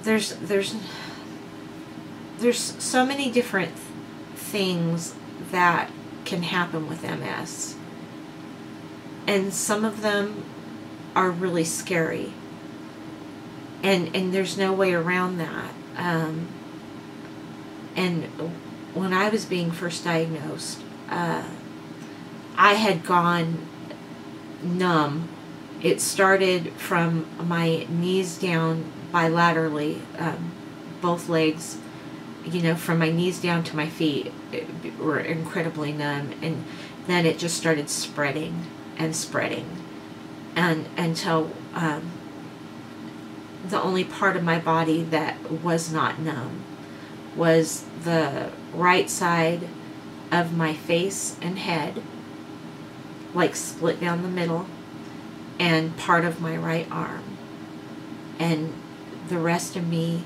there's so many different things that can happen with MS, and some of them are really scary, and there's no way around that. And when I was being first diagnosed, I had gone numb. It started from my knees down bilaterally, both legs, you know, from my knees down to my feet were incredibly numb, and then it just started spreading and spreading, and until the only part of my body that was not numb was the right side of my face and head, like split down the middle, and part of my right arm, and the rest of me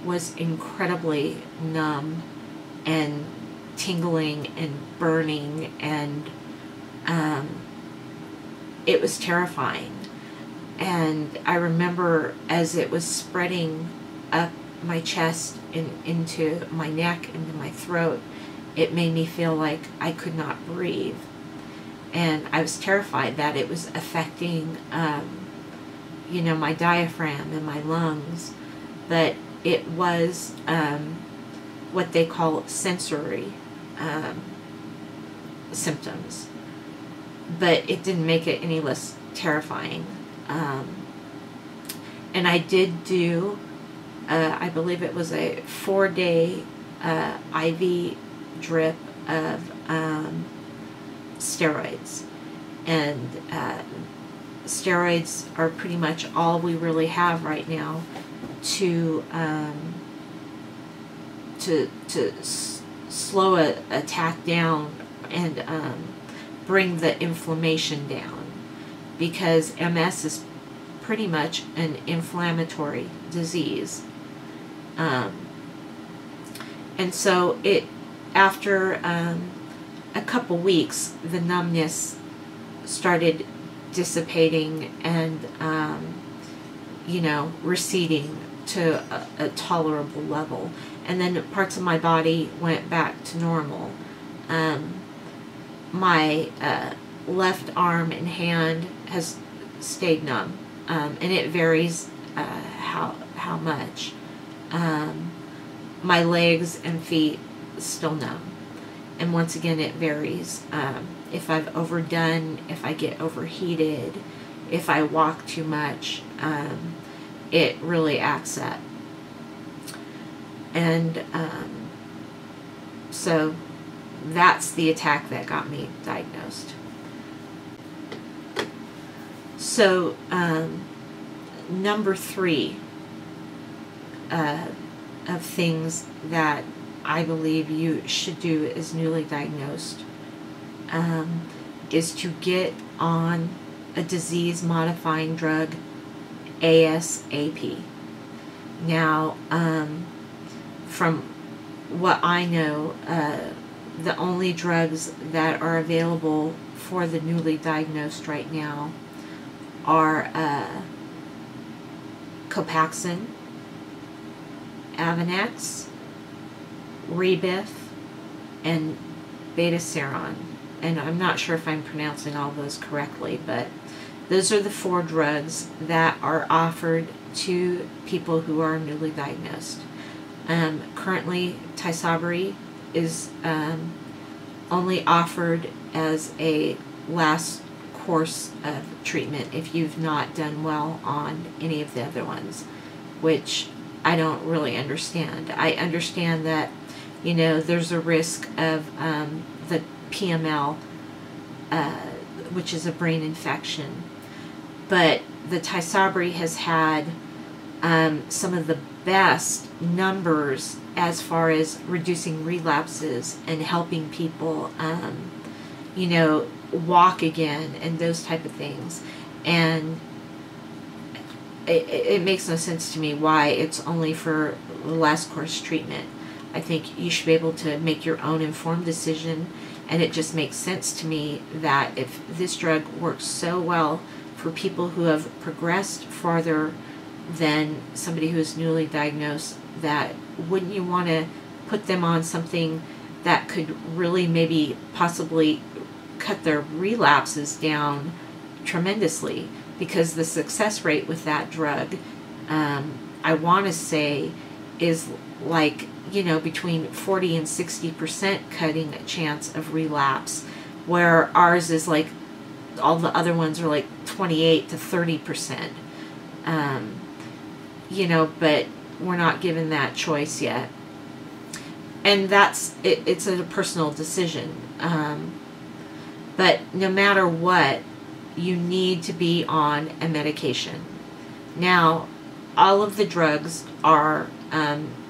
was incredibly numb and tingling and burning, and it was terrifying. And I remember as it was spreading up my chest and into my neck, into my throat, it made me feel like I could not breathe. And I was terrified that it was affecting, you know, my diaphragm and my lungs. But it was what they call sensory symptoms. But it didn't make it any less terrifying. And I did do, I believe it was a 4-day IV drip of steroids. And steroids are pretty much all we really have right now to slow an attack down and bring the inflammation down, because MS is pretty much an inflammatory disease. And so after a couple weeks, the numbness started dissipating and you know, receding to a tolerable level, and then parts of my body went back to normal. My left arm and hand has stayed numb, and it varies how much. My legs and feet still numb, and once again it varies. If I've overdone, if I get overheated, if I walk too much, it really acts up. And so that's the attack that got me diagnosed. So number 3 of things that I believe you should do as newly diagnosed is to get on a disease-modifying drug ASAP. Now, from what I know, the only drugs that are available for the newly diagnosed right now are Copaxone, Avonex, Rebif, and Betaseron. And I'm not sure if I'm pronouncing all those correctly, but those are the 4 drugs that are offered to people who are newly diagnosed. Currently, Tysabri is only offered as a last course of treatment if you've not done well on any of the other ones, which I don't really understand. I understand that, you know, there's a risk of the PML, which is a brain infection, but the Tysabri has had some of the best numbers as far as reducing relapses and helping people, you know, walk again and those type of things. And it makes no sense to me why it's only for the last course treatment. I think you should be able to make your own informed decision, and it just makes sense to me that if this drug works so well for people who have progressed farther than somebody who is newly diagnosed, that wouldn't you want to put them on something that could really maybe possibly cut their relapses down tremendously? Because the success rate with that drug, I want to say, is like, between 40 and 60% cutting a chance of relapse, where ours is like, all the other ones are like 28 to 30%. But we're not given that choice yet. And that's, it's a personal decision. But no matter what, you need to be on a medication. Now, all of the drugs are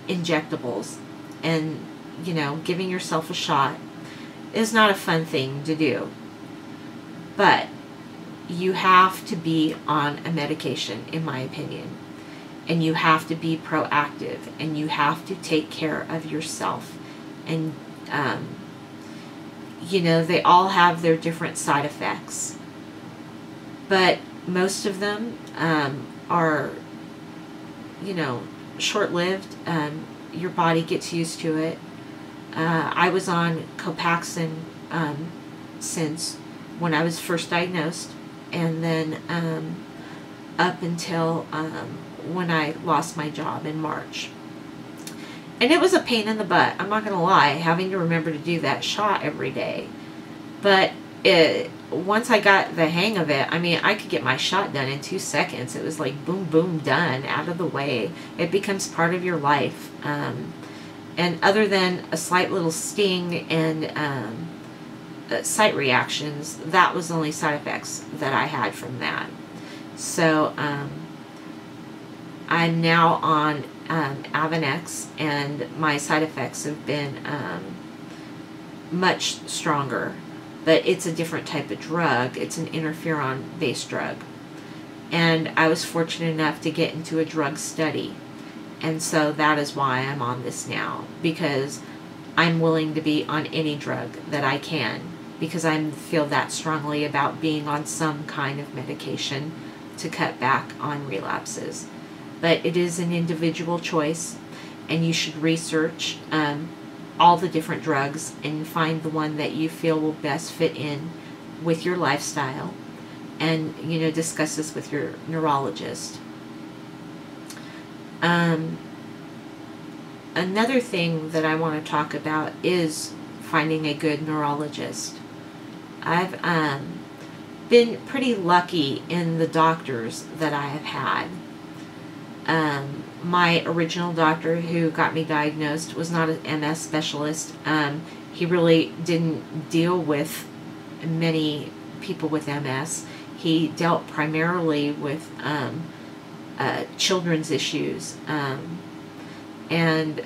injectables, and giving yourself a shot is not a fun thing to do, but you have to be on a medication, in my opinion, and you have to be proactive, and you have to take care of yourself. And they all have their different side effects, but most of them are short-lived. Your body gets used to it. I was on Copaxone since when I was first diagnosed, and then up until when I lost my job in March. And it was a pain in the butt, I'm not going to lie, having to remember to do that shot every day. But once I got the hang of it, I could get my shot done in 2 seconds. It was like boom, boom, done, out of the way. It becomes part of your life. And other than a slight little sting and site reactions, that was the only side effects that I had from that. So I'm now on Avonex, and my side effects have been much stronger. But it's a different type of drug. It's an interferon-based drug. And I was fortunate enough to get into a drug study. And so that is why I'm on this now. Because I'm willing to be on any drug that I can. Because I feel that strongly about being on some kind of medication to cut back on relapses. But it is an individual choice. And you should research all the different drugs and find the one that you feel will best fit in with your lifestyle, and discuss this with your neurologist. Another thing that I want to talk about is finding a good neurologist. I've been pretty lucky in the doctors that I have had. My original doctor who got me diagnosed was not an MS specialist. He really didn't deal with many people with MS. He dealt primarily with children's issues and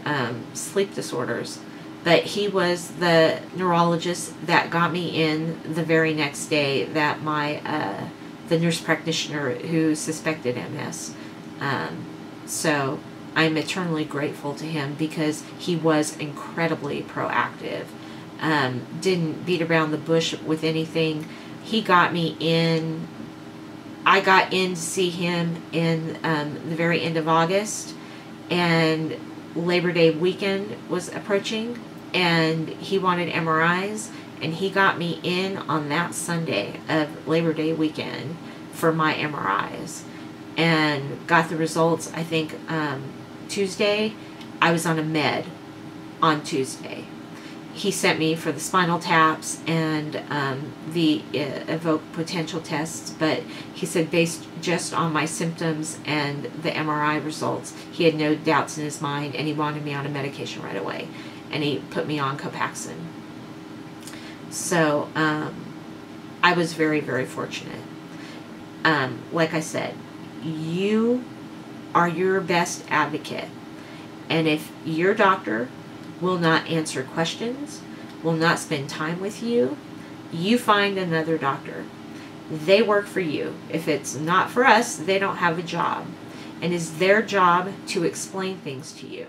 sleep disorders. But he was the neurologist that got me in the very next day that the nurse practitioner who suspected MS. So I'm eternally grateful to him, because he was incredibly proactive. Didn't beat around the bush with anything. He got me in. I got in to see him in the very end of August, and Labor Day weekend was approaching, and he wanted MRIs, and he got me in on that Sunday of Labor Day weekend for my MRIs. And got the results, I think, Tuesday. I was on a med on Tuesday. He sent me for the spinal taps and the evoked potential tests, but he said based just on my symptoms and the MRI results, he had no doubts in his mind, and he wanted me on a medication right away. And he put me on Copaxone. So I was very, very fortunate. Like I said, you are your best advocate, and if your doctor will not answer questions, will not spend time with you, you find another doctor. They work for you. If it's not for us, they don't have a job, and it's their job to explain things to you.